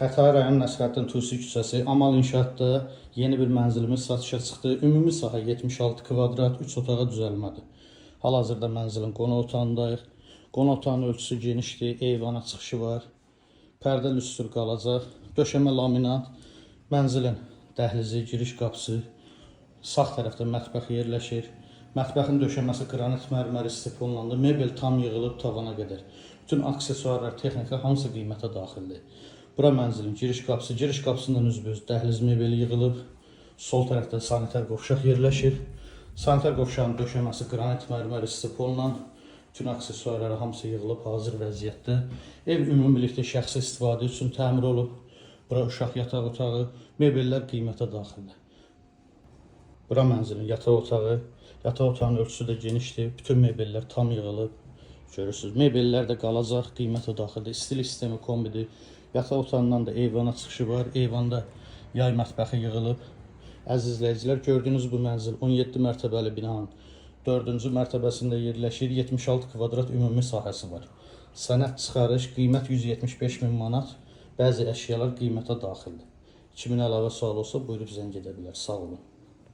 Xətai rayon Nəsrəddin Tusi küçəsi Amal İnşaatda yeni bir mənzilimiz satışa çıxdı. Ümumi sahə 76 kvadrat, 3 otağa düzəlmədir. Hal-hazırda mənzilin qonaq otağındayıq. Qonaq otağının ölçüsü genişdir, eyvana çıxışı var. Pərdə lüstr qalacaq, döşəmə laminat, mənzilin dəhlizi, giriş qapısı, sağ tərəfdə mətbəx yerləşir. Mətbəxin döşəməsi qranit mərməri stiponlandı, mebel tam yığılıb tavana qədər. Bütün aksesuarlar, texnika hamısı qiymətə daxildir. Bura mənzilin giriş qapısı, giriş qapısından üzbəüz dəhliz mebeli yığılıb. Sol tərəfdə sanitar qovşaq yerləşir. Sanitar qovşağın döşəməsi qranit mərməri stiponla. Bütün aksesuarları hamısı yığılıb hazır vəziyyətdə. Ev ümumilikdə şəxsi istifadə üçün təmir olub. Bura uşaq yataq otağı, mebellər qiymətə daxildir. Bura mənzilin yataq otağı. Yataq otağının ölçüsü də genişdir. Bütün mebellər tam yığılıb. Görürsünüz, mebellər də qalacaq, qiymətə daxildir. İstilik sistemi kombidir. Yataq otağından da eyvana çıxışı var. Eyvanda yay mətbəxi yığılıb. Əziz izləyicilər, gördüyünüz bu mənzil 17 mərtəbəli binanın 4-cü mərtəbəsində yerləşir. 76 kvadrat ümumi sahəsi var. Sənəd çıxarış, qiymət 175 min manat. Bəzi əşyalar qiymətə daxildir. 2000 əlavə sual olsa buyurub zəng edə bilər. Sağ olun.